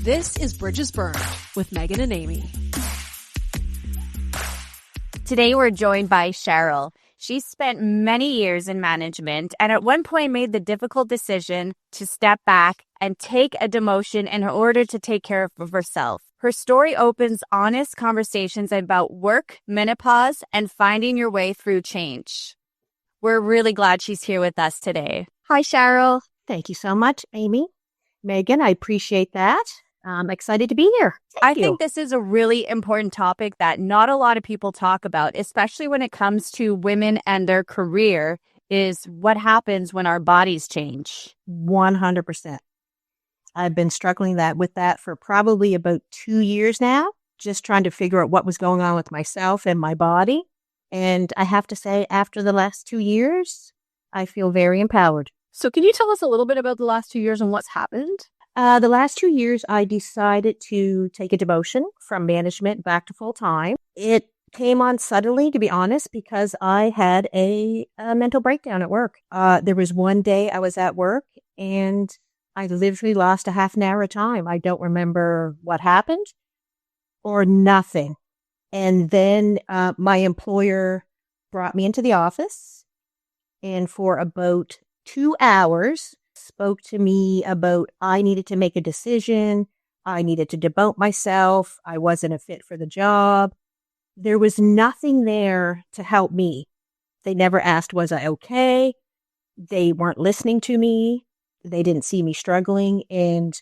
This is Bridges Burned with Megan and Amy. Today we're joined by Cheryl. She spent many years in management and at one point made the difficult decision to step back and take a demotion in order to take care of herself. Her story opens honest conversations about work, menopause, and finding your way through change. We're really glad she's here with us today. Hi, Cheryl. Thank you so much, Amy. Megan, I appreciate that. I'm excited to be here. I think this is a really important topic that not a lot of people talk about, especially when it comes to women and their career, is what happens when our bodies change. 100%. I've been struggling with that for probably about 2 years now, just trying to figure out what was going on with myself and my body. And I have to say, after the last 2 years, I feel very empowered. So can you tell us a little bit about the last 2 years and what's happened? The last 2 years, I decided to take a demotion from management back to full time. It came on suddenly, to be honest, because I had a mental breakdown at work. There was one day I was at work and I literally lost a half an hour of time. I don't remember what happened or nothing. And then my employer brought me into the office and for about 2 hours spoke to me about I needed to make a decision. I needed to demote myself. I wasn't a fit for the job. There was nothing there to help me. They never asked, was I okay? They weren't listening to me. They didn't see me struggling. And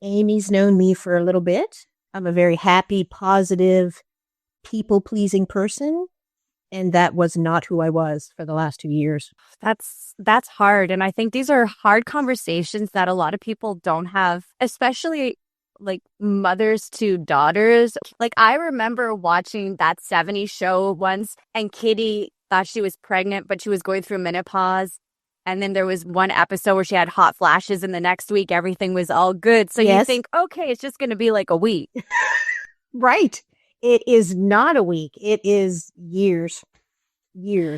Amy's known me for a little bit. I'm a very happy, positive, people-pleasing person. And that was not who I was for the last 2 years. That's hard. And I think these are hard conversations that a lot of people don't have, especially like mothers to daughters. Like I remember watching that 70s show once and Kitty thought she was pregnant, but she was going through menopause. And then there was one episode where she had hot flashes and the next week everything was all good. So Yes. You think, okay, it's just going to be like a week. Right. It is not a week. It is years.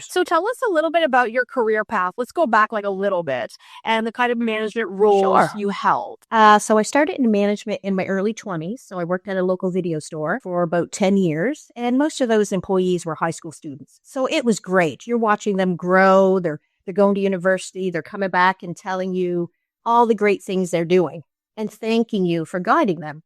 So tell us a little bit about your career path. Let's go back like a little bit and the kind of management roles you held. So I started in management in my early 20s. So I worked at a local video store for about 10 years. And most of those employees were high school students. So it was great. You're watching them grow. They're going to university. They're coming back and telling you all the great things they're doing and thanking you for guiding them.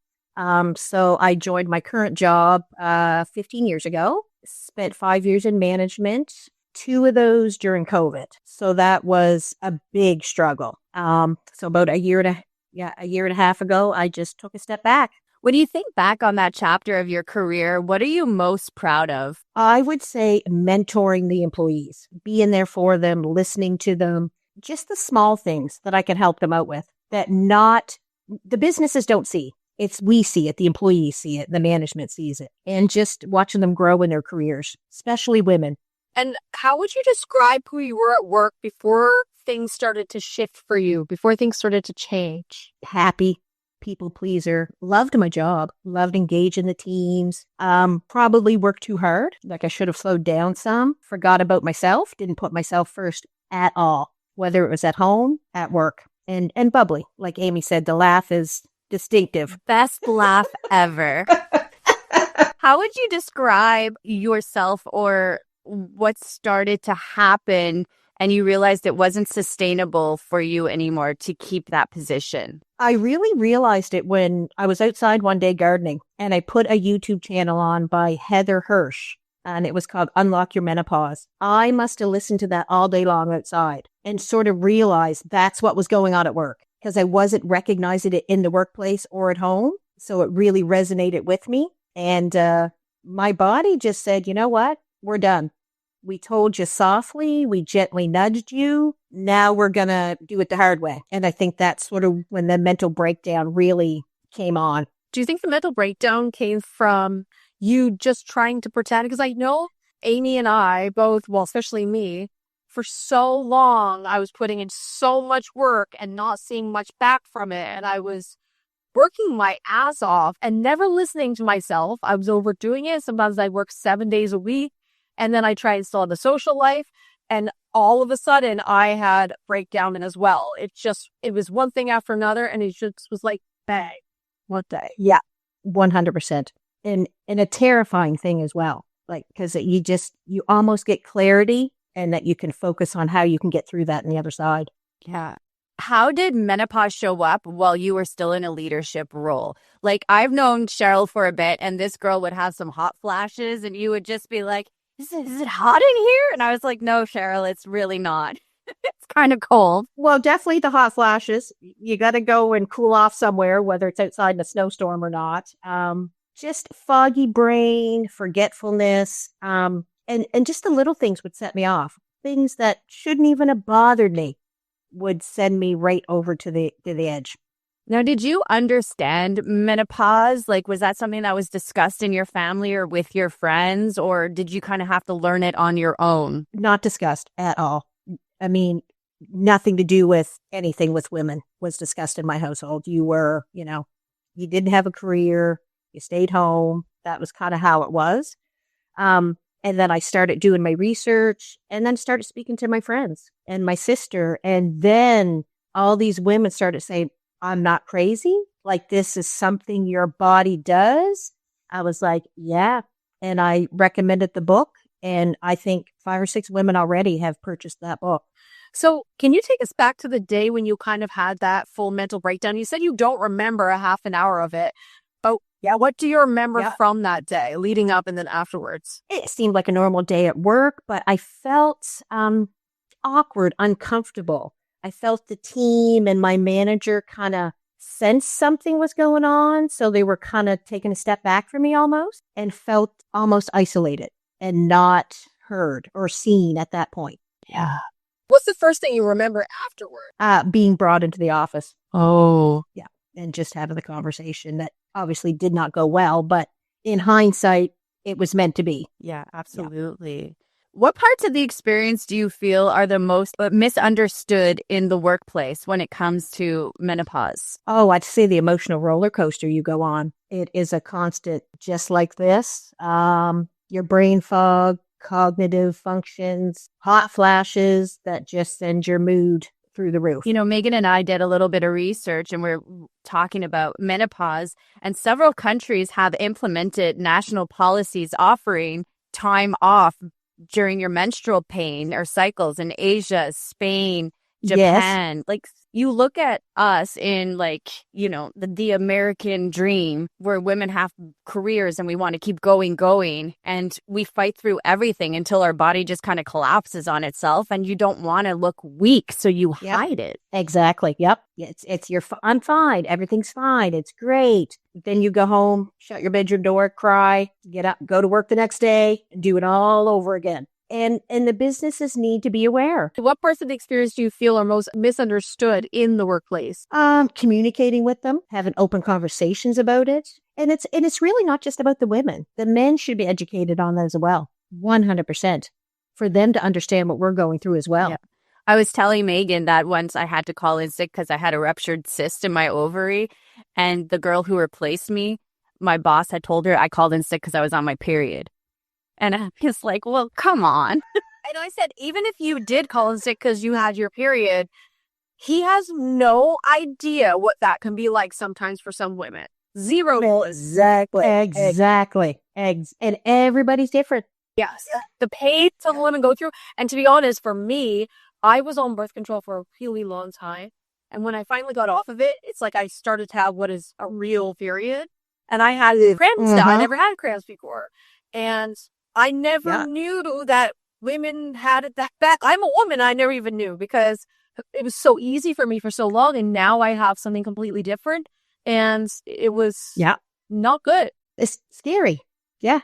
So I joined my current job 15 years ago, spent 5 years in management, 2 of those during COVID. So that was a big struggle. So about a year and a half ago, I just took a step back. When you think back on that chapter of your career, what are you most proud of? I would say mentoring the employees, being there for them, listening to them, just the small things that I can help them out with that the businesses don't see. We see it, the employees see it, the management sees it, and just watching them grow in their careers, especially women. And how would you describe who you were at work before things started to shift for you, before things started to change? Happy, people pleaser, loved my job, loved engaging the teams, probably worked too hard, like I should have slowed down some, forgot about myself, didn't put myself first at all, whether it was at home, at work, and bubbly. Like Amy said, the laugh is distinctive. Best laugh ever. How would you describe yourself or what started to happen and you realized it wasn't sustainable for you anymore to keep that position? I really realized it when I was outside one day gardening and I put a YouTube channel on by Heather Hirsch and it was called Unlock Your Menopause. I must have listened to that all day long outside and sort of realized that's what was going on at work, because I wasn't recognizing it in the workplace or at home. So it really resonated with me. And my body just said, you know what? We're done. We told you softly. We gently nudged you. Now we're going to do it the hard way. And I think that's sort of when the mental breakdown really came on. Do you think the mental breakdown came from you just trying to pretend? Because I know Amy and I both, well, especially me, for so long, I was putting in so much work and not seeing much back from it. And I was working my ass off and never listening to myself. I was overdoing it. Sometimes I work 7 days a week and then I try and still have the social life. And all of a sudden I had breakdown as well. It was one thing after another and it just was like, bang. What day? Yeah, 100%. And a terrifying thing as well. Like, because you almost get clarity and that you can focus on how you can get through that on the other side. Yeah. How did menopause show up while you were still in a leadership role? Like, I've known Cheryl for a bit, and this girl would have some hot flashes, and you would just be like, is it hot in here? And I was like, no, Cheryl, it's really not. It's kind of cold. Well, definitely the hot flashes. You got to go and cool off somewhere, whether it's outside in a snowstorm or not. Just foggy brain, forgetfulness, and just the little things would set me off. Things that shouldn't even have bothered me would send me right over to the edge. Now, did you understand menopause? Like, was that something that was discussed in your family or with your friends, or did you kind of have to learn it on your own? Not discussed at all. I mean, nothing to do with anything with women was discussed in my household. You didn't have a career, you stayed home. That was kind of how it was. And then I started doing my research and then started speaking to my friends and my sister. And then all these women started saying, I'm not crazy. Like, this is something your body does. I was like, yeah. And I recommended the book. And I think 5 or 6 women already have purchased that book. So can you take us back to the day when you kind of had that full mental breakdown? You said you don't remember a half an hour of it. But yeah, what do you remember from that day leading up and then afterwards? It seemed like a normal day at work, but I felt awkward, uncomfortable. I felt the team and my manager kind of sensed something was going on. So they were kind of taking a step back from me almost and felt almost isolated and not heard or seen at that point. Yeah. What's the first thing you remember afterward? Being brought into the office. Oh. Yeah. And just having the conversation that obviously did not go well, but in hindsight, it was meant to be. Yeah, absolutely. Yeah. What parts of the experience do you feel are the most misunderstood in the workplace when it comes to menopause? Oh, I'd say the emotional roller coaster you go on. It is a constant, just like this. Your brain fog, cognitive functions, hot flashes that just send your mood through the roof. You know, Megan and I did a little bit of research and we're talking about menopause, and several countries have implemented national policies offering time off during your menstrual pain or cycles in Asia, Spain, Japan. Yes. Like, you look at us in, like, you know, the American dream where women have careers and we want to keep going, and we fight through everything until our body just kind of collapses on itself and you don't want to look weak, so you hide it. Exactly. Yep. I'm fine. Everything's fine. It's great. Then you go home, shut your bedroom door, cry, get up, go to work the next day, do it all over again. And the businesses need to be aware. What parts of the experience do you feel are most misunderstood in the workplace? Communicating with them, having open conversations about it. And it's really not just about the women. The men should be educated on that as well. 100%. For them to understand what we're going through as well. Yeah. I was telling Megan that once I had to call in sick because I had a ruptured cyst in my ovary. And the girl who replaced me, my boss had told her I called in sick because I was on my period. And I was like, well, come on. And I said, even if you did call in sick because you had your period, he has no idea what that can be like sometimes for some women. Zero. Exactly. And everybody's different. Yes. The pain some women go through. And to be honest, for me, I was on birth control for a really long time. And when I finally got off of it, it's like I started to have what is a real period. And I had cramps. I never had cramps before. And I never knew that women had it that bad. I'm a woman. I never even knew because it was so easy for me for so long. And now I have something completely different. And it was not good. It's scary. Yeah.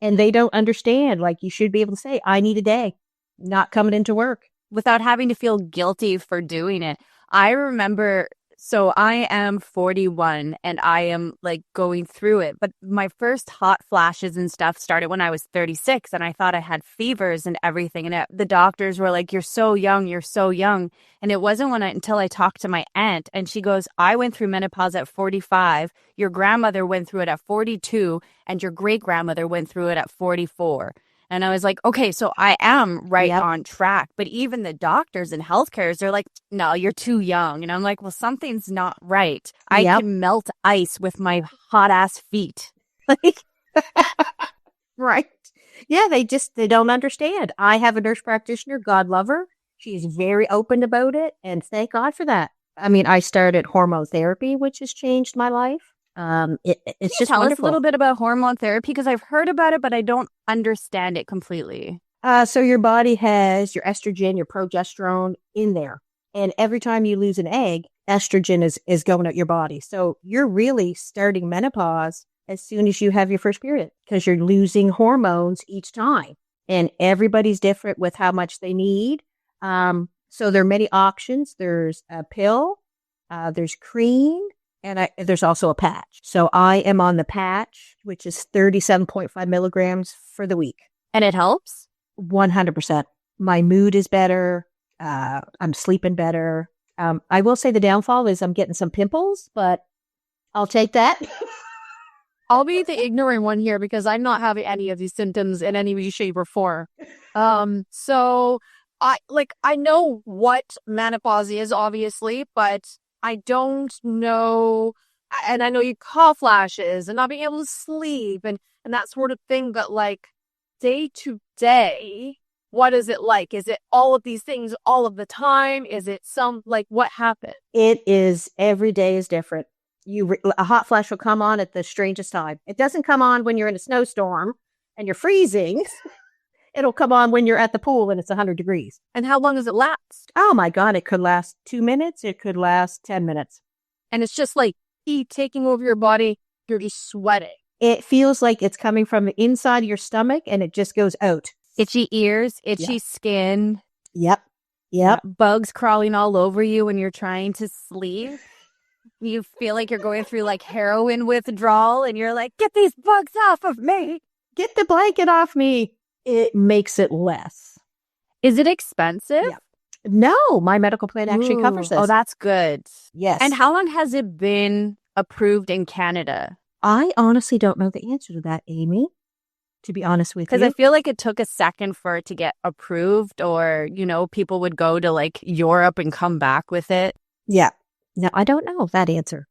And they don't understand. Like, you should be able to say, I need a day, not coming into work. Without having to feel guilty for doing it. I remember, so I am 41 and I am like going through it. But my first hot flashes and stuff started when I was 36 and I thought I had fevers and everything. And the doctors were like, you're so young, you're so young. And it wasn't until I talked to my aunt and she goes, I went through menopause at 45. Your grandmother went through it at 42 and your great grandmother went through it at 44. And I was like, okay, so I am right Yep. on track. But even the doctors and healthcare, they're like, no, you're too young. And I'm like, well, something's not right. I Yep. can melt ice with my hot ass feet. Like, Right. Yeah, they don't understand. I have a nurse practitioner, God love her. She's very open about it, and thank God for that. I mean, I started hormone therapy, which has changed my life. can It's you just tell us a wonderful. little bit about hormone therapy? Because I've heard about it, but I don't understand it completely. So your body has your estrogen, your progesterone in there, and every time you lose an egg, estrogen is going out your body. So you're really starting menopause as soon as you have your first period because you're losing hormones each time, and everybody's different with how much they need. So there are many options. There's a pill, there's cream, and there's also a patch. So I am on the patch, which is 37.5 milligrams for the week. And it helps? 100%. My mood is better. I'm sleeping better. I will say the downfall is I'm getting some pimples, but I'll take that. I'll be the ignorant one here because I'm not having any of these symptoms in any way, shape, or form. So I know what menopause is, obviously, but I don't know, and I know you call flashes and not being able to sleep and that sort of thing, but like day to day, what is it like? Is it all of these things all of the time? Is it some like what happened? It is every day is different. A hot flash will come on at the strangest time. It doesn't come on when you're in a snowstorm and you're freezing. It'll come on when you're at the pool and it's 100 degrees. And how long does it last? Oh my God, it could last 2 minutes. It could last 10 minutes. And it's just like heat taking over your body. You're just sweating. It feels like it's coming from the inside of your stomach and it just goes out. Itchy ears, itchy skin. Yep. Yep. Bugs crawling all over you when you're trying to sleep. You feel like you're going through like heroin withdrawal and you're like, get these bugs off of me. Get the blanket off me. It makes it less. Is it expensive? Yeah. No, my medical plan actually covers this. Oh, that's good. Yes. And how long has it been approved in Canada? I honestly don't know the answer to that, Amy, to be honest with you. Because I feel like it took a second for it to get approved, or, people would go to like Europe and come back with it. Yeah. No, I don't know that answer.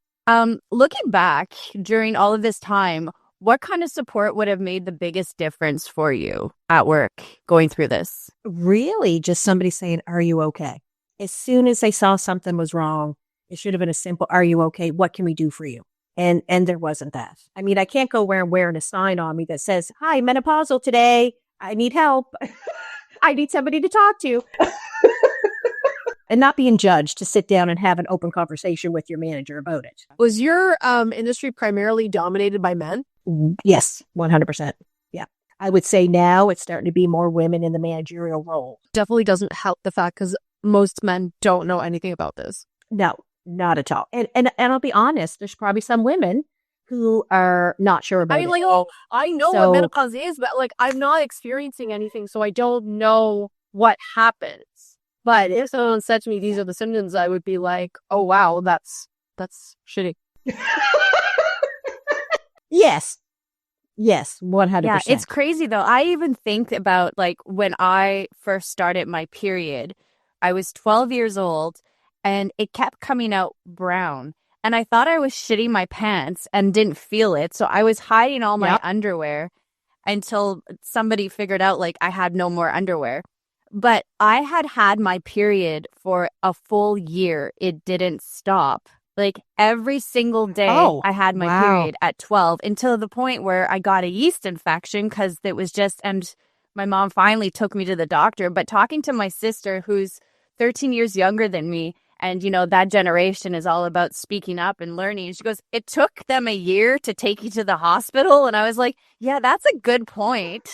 Looking back during all of this time, what kind of support would have made the biggest difference for you at work going through this? Really, just somebody saying, are you okay? As soon as they saw something was wrong, it should have been a simple, are you okay? What can we do for you? And there wasn't that. I mean, I can't go wearing a sign on me that says, hi, menopausal today. I need help. I need somebody to talk to. And not being judged to sit down and have an open conversation with your manager about it. Was your industry primarily dominated by men? Yes, 100%. Yeah. I would say now it's starting to be more women in the managerial role. Definitely doesn't help the fact because most men don't know anything about this. No, not at all. And I'll be honest, there's probably some women who are not sure about it. I know what menopause is, but like I'm not experiencing anything, so I don't know what happens. But if someone said to me, these are the symptoms, I would be like, oh, wow, that's shitty. Yes. Yes, 100%. Yeah, it's crazy though. I even think about like when I first started my period, I was 12 years old and it kept coming out brown. And I thought I was shitting my pants and didn't feel it. So I was hiding all my underwear until somebody figured out like I had no more underwear. But I had my period for a full year. It didn't stop. Like every single day I had my period at 12 until the point where I got a yeast infection because it was just, and my mom finally took me to the doctor. But talking to my sister, who's 13 years younger than me, and, that generation is all about speaking up and learning. She goes, it took them a year to take you to the hospital. And I was like, yeah, that's a good point.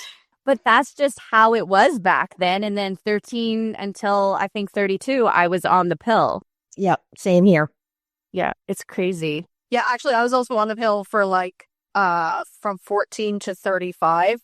But that's just how it was back then. And then 13 until I think 32, I was on the pill. Yep, same here. Yeah, it's crazy. Yeah, actually, I was also on the pill for like from 14 to 35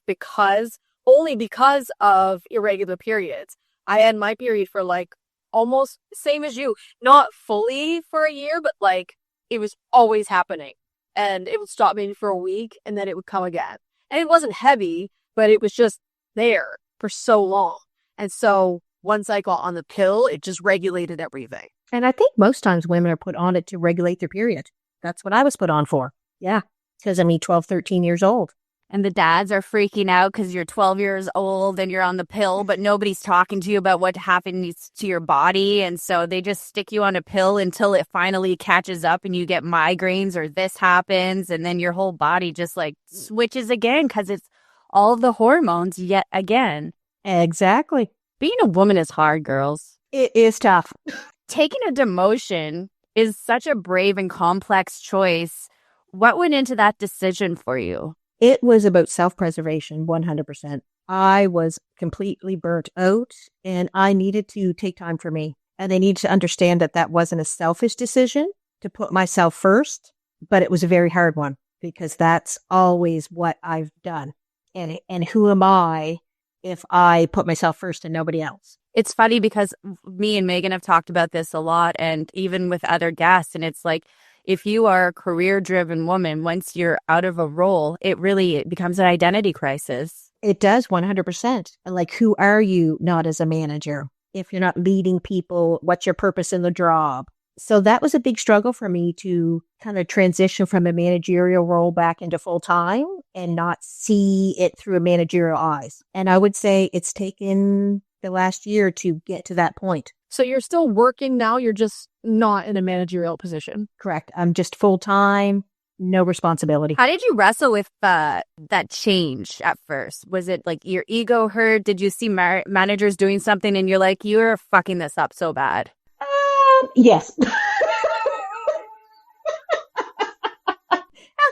only because of irregular periods. I had my period for like almost same as you, not fully for a year, but like it was always happening. And it would stop maybe for a week and then it would come again. And it wasn't heavy, but it was just there for so long. And so once I got on the pill, it just regulated everything. And I think most times women are put on it to regulate their period. That's what I was put on for. Yeah. Because I'm 12, 13 years old. And the dads are freaking out because you're 12 years old and you're on the pill, but nobody's talking to you about what happens to your body. And so they just stick you on a pill until it finally catches up and you get migraines or this happens. And then your whole body just like switches again because it's all the hormones yet again. Exactly. Being a woman is hard, girls. It is tough. Taking a demotion is such a brave and complex choice. What went into that decision for you? It was about self-preservation, 100%. I was completely burnt out and I needed to take time for me. And I needed to understand that that wasn't a selfish decision to put myself first, but it was a very hard one because that's always what I've done. And who am I if I put myself first and nobody else? It's funny because me and Megan have talked about this a lot and even with other guests. And it's like, if you are a career-driven woman, once you're out of a role, it becomes an identity crisis. It does 100%. Like, who are you not as a manager? If you're not leading people, what's your purpose in the job? So that was a big struggle for me to kind of transition from a managerial role back into full-time and not see it through a managerial eyes. And I would say it's taken the last year to get to that point. So you're still working now, you're just not in a managerial position. Correct. I'm just full-time, no responsibility. How did you wrestle with that change at first? Was it like your ego hurt? Did you see managers doing something and you're like, you're fucking this up so bad? Yes. Have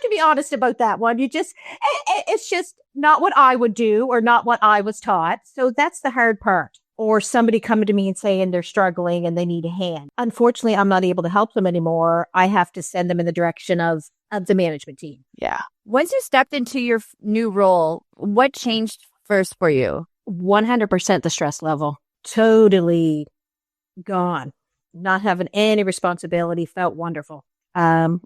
to be honest about that one. It's just not what I would do or not what I was taught. So that's the hard part. Or somebody coming to me and saying they're struggling and they need a hand. Unfortunately, I'm not able to help them anymore. I have to send them in the direction of the management team. Yeah. Once you stepped into your new role, what changed first for you? 100% the stress level. Totally gone. Not having any responsibility felt wonderful. I'm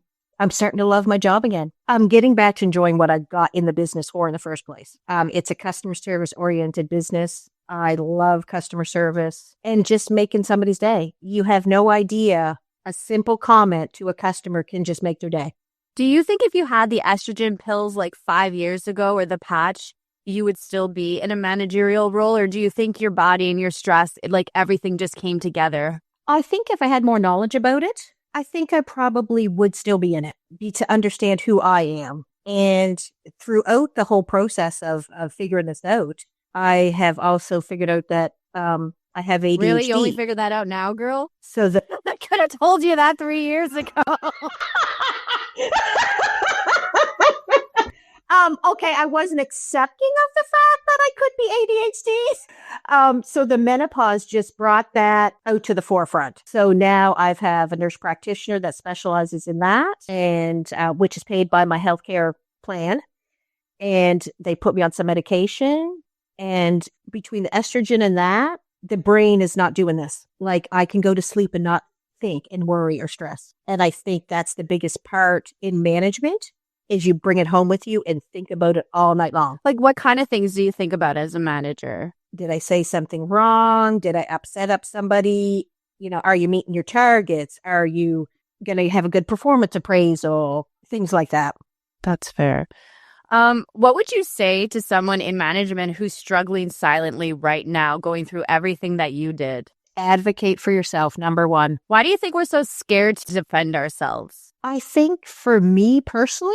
starting to love my job again. I'm getting back to enjoying what I got in the business for in the first place. It's a customer service oriented business. I love customer service and just making somebody's day. You have no idea. A simple comment to a customer can just make their day. Do you think if you had the estrogen pills like 5 years ago or the patch, you would still be in a managerial role? Or do you think your body and your stress, like everything just came together? I think if I had more knowledge about it, I think I probably would still be in it, to understand who I am. And throughout the whole process of figuring this out, I have also figured out that I have ADHD. Really? You only figured that out now, girl? So I could have told you that 3 years ago. Okay, I wasn't accepting of the fact that I could be ADHD. So the menopause just brought that out to the forefront. So now I have a nurse practitioner that specializes in that, and which is paid by my healthcare plan. And they put me on some medication. And between the estrogen and that, the brain is not doing this. Like, I can go to sleep and not think and worry or stress. And I think that's the biggest part in management is you bring it home with you and think about it all night long. Like, what kind of things do you think about as a manager? Did I say something wrong? Did I upset up somebody? Are you meeting your targets? Are you going to have a good performance appraisal? Things like that. That's fair. What would you say to someone in management who's struggling silently right now, going through everything that you did? Advocate for yourself, number one. Why do you think we're so scared to defend ourselves? I think for me personally,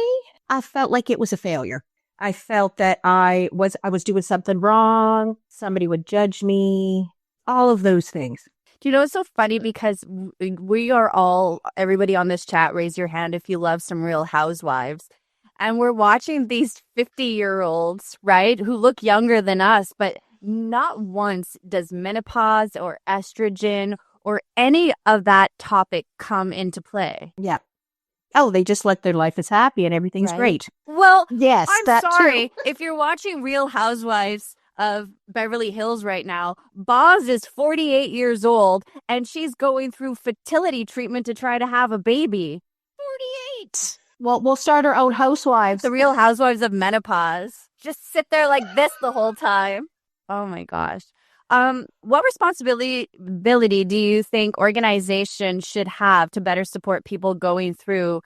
I felt like it was a failure. I felt that I was doing something wrong. Somebody would judge me, all of those things. Do you know, it's so funny because we are all, everybody on this chat, raise your hand if you love some Real Housewives. And we're watching these 50-year-olds, right, who look younger than us, but not once does menopause or estrogen or any of that topic come into play. Yeah. Oh, they just let their life is happy and everything's great. Well, yes, I'm sorry. If you're watching Real Housewives of Beverly Hills right now, Boz is 48 years old and she's going through fertility treatment to try to have a baby. 48. Well, we'll start our own housewives. The Real Housewives of Menopause. Just sit there like this the whole time. Oh my gosh. What responsibility do you think organizations should have to better support people going through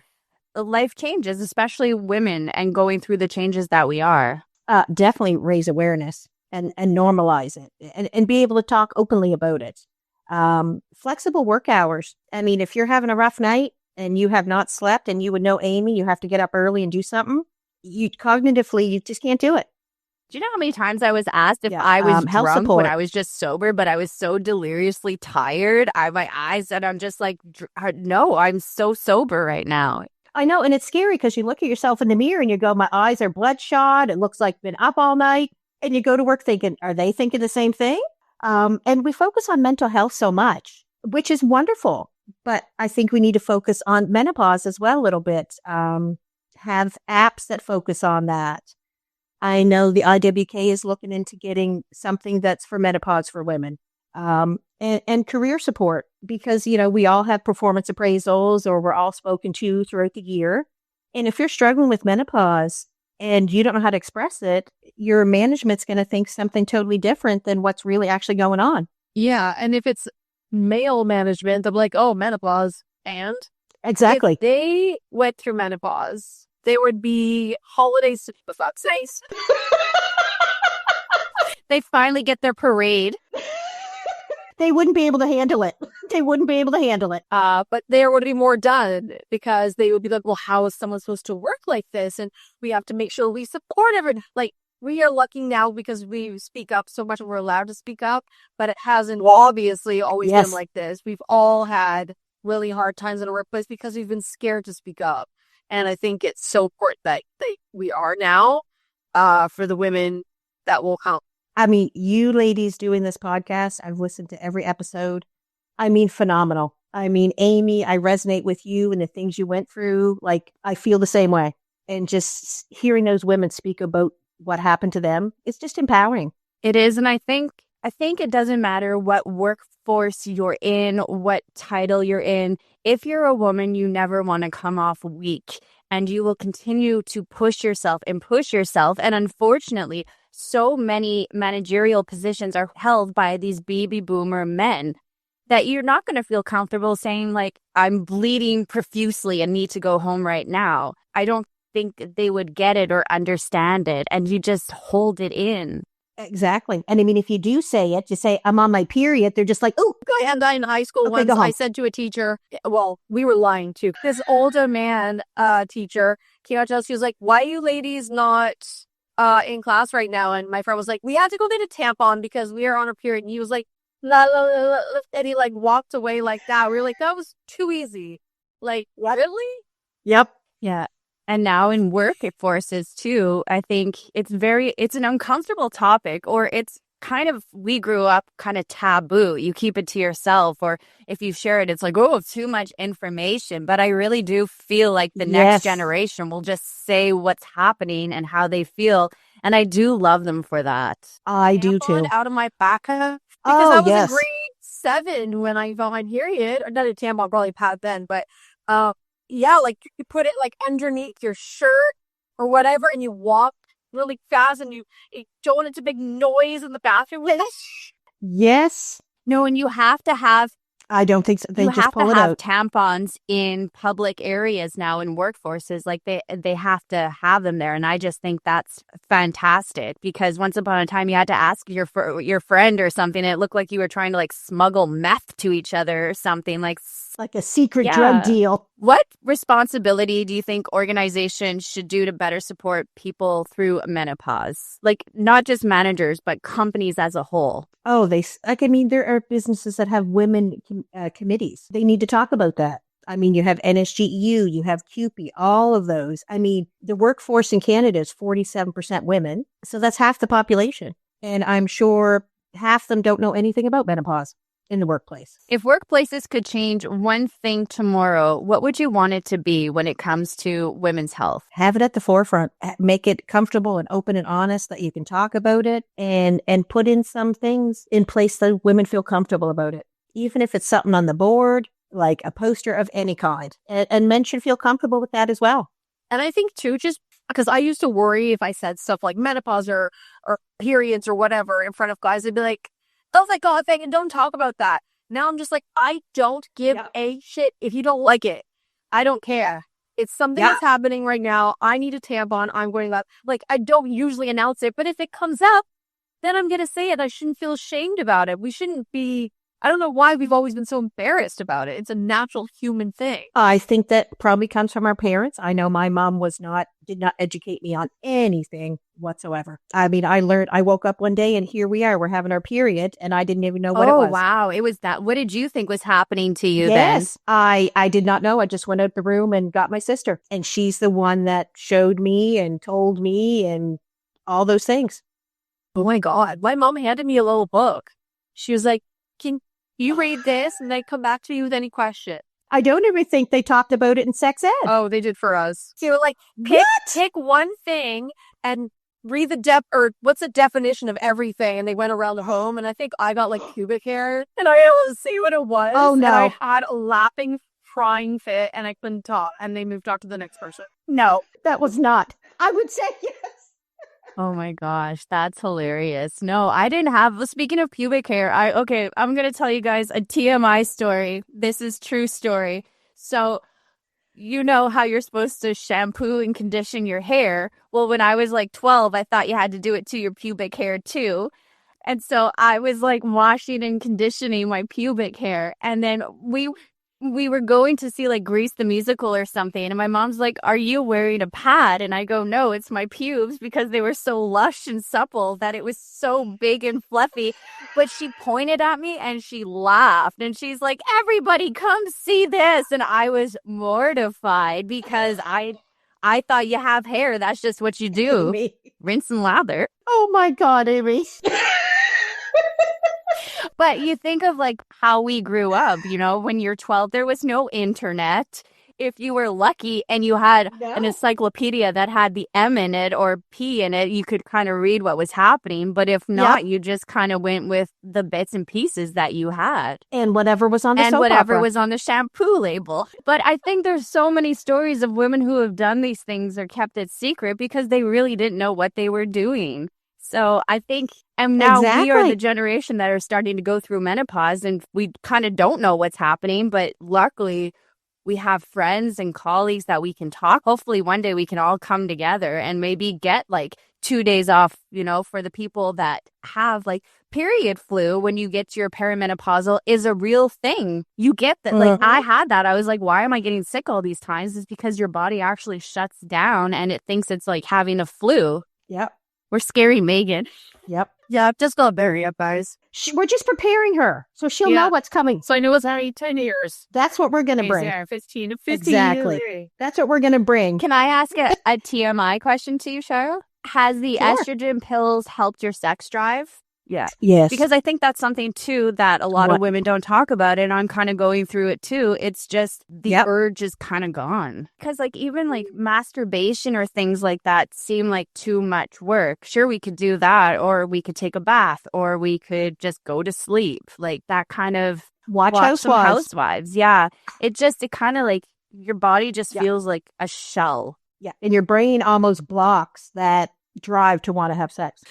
life changes, especially women, and going through the changes that we are? Definitely raise awareness and normalize it and be able to talk openly about it. Flexible work hours. I mean, if you're having a rough night and you have not slept and you would know, Amy, you have to get up early and do something, you cognitively, you just can't do it. Do you know how many times I was asked if Yeah. I was Health drunk when support. I was just sober, but I was so deliriously tired? My eyes, and I'm just like, no, I'm so sober right now. I know. And it's scary because you look at yourself in the mirror and you go, my eyes are bloodshot. It looks like I've been up all night. And you go to work thinking, are they thinking the same thing? And we focus on mental health so much, which is wonderful. But I think we need to focus on menopause as well a little bit. Have apps that focus on that. I know the IWK is looking into getting something that's for menopause for women. And career support, because, you know, we all have performance appraisals or we're all spoken to throughout the year. And if you're struggling with menopause and you don't know how to express it, your management's going to think something totally different than what's really actually going on. Yeah. And if it's male management, they're like, oh, menopause. And Exactly. if they went through menopause, there would be holidays to the fuck's sakes. They finally get their parade. They wouldn't be able to handle it. They wouldn't be able to handle it. But there would be more done because they would be like, well, how is someone supposed to work like this? And we have to make sure we support everyone. Like, we are lucky now because we speak up so much and we're allowed to speak up, but it hasn't obviously always been like this. We've all had really hard times in our workplace because we've been scared to speak up. And I think it's so important that we are now for the women that will count. I mean, you ladies doing this podcast, I've listened to every episode. I mean, phenomenal. I mean, Amy, I resonate with you and the things you went through. Like, I feel the same way. And just hearing those women speak about what happened to them, it's just empowering. It is. And I think it doesn't matter what workforce you're in, what title you're in. If you're a woman, you never want to come off weak, and you will continue to push yourself and push yourself. And unfortunately, so many managerial positions are held by these baby boomer men that you're not going to feel comfortable saying, like, I'm bleeding profusely and need to go home right now. I don't think they would get it or understand it, and you just hold it in. Exactly. And I mean, if you do say it, you say, I'm on my period. They're just like, oh, And in high school okay, once, go home. I said to a teacher, well, we were lying too. This older man teacher came out to us. He was like, why are you ladies not in class right now? And my friend was like, we had to go get a tampon because we are on a period. And he was like, la, la, la, la, la, and he like walked away like that. We were like, that was too easy. Like, really? Yep. Yeah. And now in workforces too, I think it's an uncomfortable topic, or it's kind of, we grew up kind of taboo. You keep it to yourself, or if you share it, it's like, oh, too much information. But I really do feel like the next generation will just say what's happening and how they feel. And I do love them for that. I do too. Out of my back because I was in grade 7 when I got my period. Not a tampon, probably pad then, but yeah, like you put it like underneath your shirt or whatever, and you walk really fast, and you don't want it to make noise in the bathroom. Yes. No, and you have to have. I don't think so. They you just have pull to it have out. tampons in public areas now in workforces. Like they have to have them there, and I just think that's fantastic because once upon a time you had to ask your friend or something. And it looked like you were trying to like smuggle meth to each other or something like a secret drug deal. What responsibility do you think organizations should do to better support people through menopause? Like not just managers, but companies as a whole. Oh, I mean, there are businesses that have women committees. They need to talk about that. I mean, you have NSGEU, you have CUPE, all of those. I mean, the workforce in Canada is 47% women. So that's half the population. And I'm sure half of them don't know anything about menopause in the workplace. If workplaces could change one thing tomorrow, what would you want it to be when it comes to women's health? Have it at the forefront. Make it comfortable and open and honest that you can talk about it, and put in some things in place that women feel comfortable about it. Even if it's something on the board, like a poster of any kind, and men should feel comfortable with that as well. And I think too, just Because I used to worry if I said stuff like menopause or periods or whatever in front of guys, they'd be like, oh my God, Megan, don't talk about that. Now I'm just like, I don't give a shit if you don't like it. I don't care. It's something that's happening right now. I need a tampon. I'm going up. Like, I don't usually announce it, but if it comes up, then I'm going to say it. I shouldn't feel ashamed about it. We shouldn't be, I don't know why we've always been so embarrassed about it. It's a natural human thing. I think that probably comes from our parents. I know my mom did not educate me on anything whatsoever. I mean, I woke up one day and here we are. We're having our period and I didn't even know what it was. Oh, wow. It was that. What did you think was happening to you then? Yes, I did not know. I just went out the room and got my sister. And she's the one that showed me and told me and all those things. Oh my God. My mom handed me a little book. She was like, can you read this and then come back to me with any question? I don't even think they talked about it in sex ed. Oh, they did for us. They were like, pick one thing and read what's the definition of everything? And they went around the home and I think I got like pubic hair and I able to see what it was. Oh no. And I had a laughing, crying fit and I couldn't talk. And they moved on to the next person. No, that was not. I would say yes. Oh my gosh, that's hilarious. No, I didn't have, speaking of pubic hair, I'm going to tell you guys a TMI story. This is true story. So, you know how you're supposed to shampoo and condition your hair. Well, when I was like 12, I thought you had to do it to your pubic hair too. And so I was like washing and conditioning my pubic hair. And then we were going to see like Grease the musical or something. And my mom's like, are you wearing a pad? And I go, no, it's my pubes, because they were so lush and supple that it was so big and fluffy. But she pointed at me and she laughed and she's like, everybody come see this. And I was mortified because I thought you have hair. That's just what you do. Amy. Rinse and lather. Oh my God, Amy. But you think of like how we grew up, you know, when you're 12, there was no internet. If you were lucky and you had an encyclopedia that had the M in it or P in it, you could kind of read what was happening. But if not, you just kind of went with the bits and pieces that you had. And whatever was on the and soap whatever opera. was on the shampoo label. But I think there's so many stories of women who have done these things or kept it secret because they really didn't know what they were doing. So I think, and now we are the generation that are starting to go through menopause and we kind of don't know what's happening. But luckily, we have friends and colleagues that we can talk. Hopefully one day we can all come together and maybe get like 2 days off, you know, for the people that have like period flu when you get your perimenopausal is a real thing. You get that. Like I had that. I was like, why am I getting sick all these times? It's because your body actually shuts down and it thinks it's like having a flu. Yep. We're scary Megan. Yep. Yeah, I've just got to bury up, guys. We're just preparing her so she'll know what's coming. So I know it's only 10 years. That's what we're going to bring. Yeah, 15 to 15 Exactly. years. That's what we're going to bring. Can I ask a TMI question to you, Cheryl? Has the estrogen pills helped your sex drive? Yeah. Yes. Because I think that's something, too, that a lot of women don't talk about, and I'm kind of going through it, too. It's just the urge is kind of gone. Because, like, even, like, masturbation or things like that seem like too much work. Sure, we could do that, or we could take a bath, or we could just go to sleep. Like, that kind of... Watch some Housewives. Yeah. It kind of, like, your body just feels like a shell. Yeah. And your brain almost blocks that drive to want to have sex.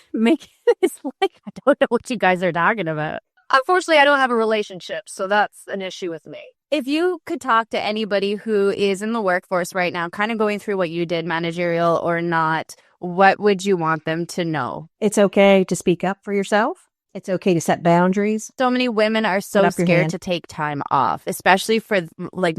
It's like, I don't know what you guys are talking about. Unfortunately, I don't have a relationship, so that's an issue with me. If you could talk to anybody who is in the workforce right now, kind of going through what you did, managerial or not, what would you want them to know? It's okay to speak up for yourself. It's okay to set boundaries. So many women are so scared to take time off, especially for like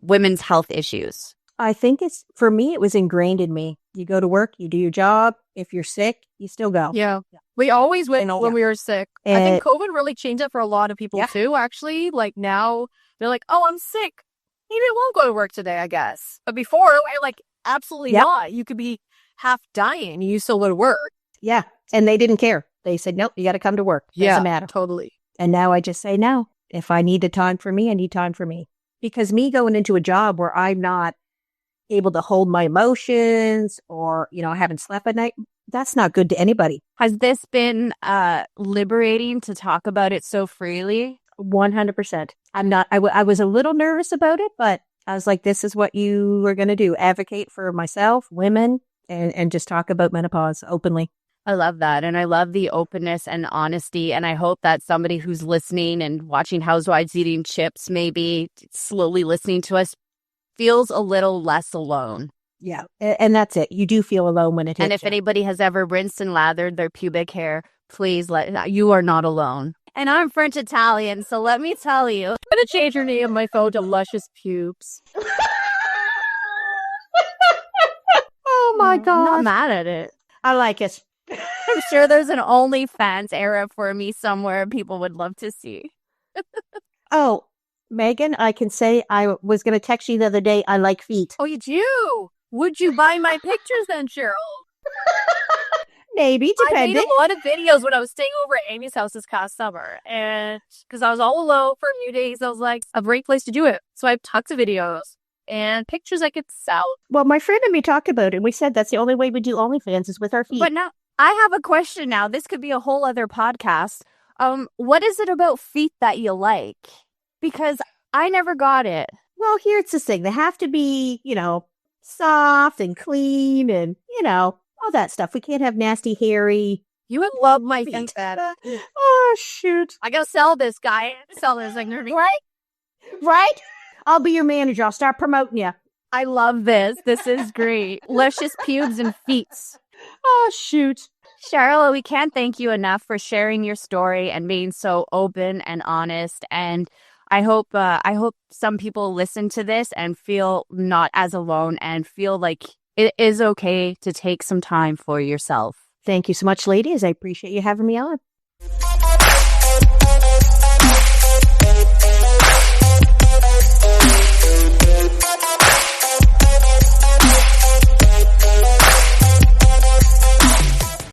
women's health issues. I think for me, it was ingrained in me. You go to work, you do your job. If you're sick, you still go. Yeah. We always went when we were sick. I think COVID really changed it for a lot of people too, actually. Like now they're like, oh, I'm sick. Maybe I won't go to work today, I guess. But before, we were like, absolutely not. You could be half dying. You still go to work. Yeah. And they didn't care. They said, nope, you got to come to work. Doesn't matter. Totally. And now I just say, no, if I need time for me, I need time for me. Because me going into a job where I'm not able to hold my emotions or, you know, I haven't slept at night, that's not good to anybody. Has this been liberating to talk about it so freely? 100%. I was a little nervous about it, but I was like, this is what you are going to do. Advocate for myself, women, and just talk about menopause openly. I love that. And I love the openness and honesty. And I hope that somebody who's listening and watching Housewives Eating Chips, maybe slowly listening to us, feels a little less alone. Yeah. And that's it. You do feel alone when it hits And if you. anybody has ever rinsed and lathered their pubic hair, please you are not alone. And I'm French Italian, so let me tell you. I'm going to change your name on my phone to Luscious Pubes. Oh my God. I'm not mad at it. I like it. I'm sure there's an OnlyFans era for me somewhere people would love to see. Oh, Megan, I can say I was going to text you the other day. I like feet. Oh, you do? Would you buy my pictures then, Cheryl? Maybe, I made depending. a lot of videos when I was staying over at Amy's house this past summer. And because I was all alone for a few days, I was like, a great place to do it. So I have tons of videos and pictures I could sell. Well, my friend and me talked about it, and we said that's the only way we do OnlyFans is with our feet. But now, I have a question now. This could be a whole other podcast. What is it about feet that you like? Because I never got it. Well, here's the thing. They have to be, soft and clean and, all that stuff. We can't have nasty, hairy You would love my feet. feet. Oh, shoot. I gotta sell this guy. Sell this like Right? I'll be your manager. I'll start promoting you. I love this. This is great. Luscious pubes and feet. Oh, shoot. Cheryl, we can't thank you enough for sharing your story and being so open and honest. And I hope some people listen to this and feel not as alone and feel like it is okay to take some time for yourself. Thank you so much, ladies. I appreciate you having me on.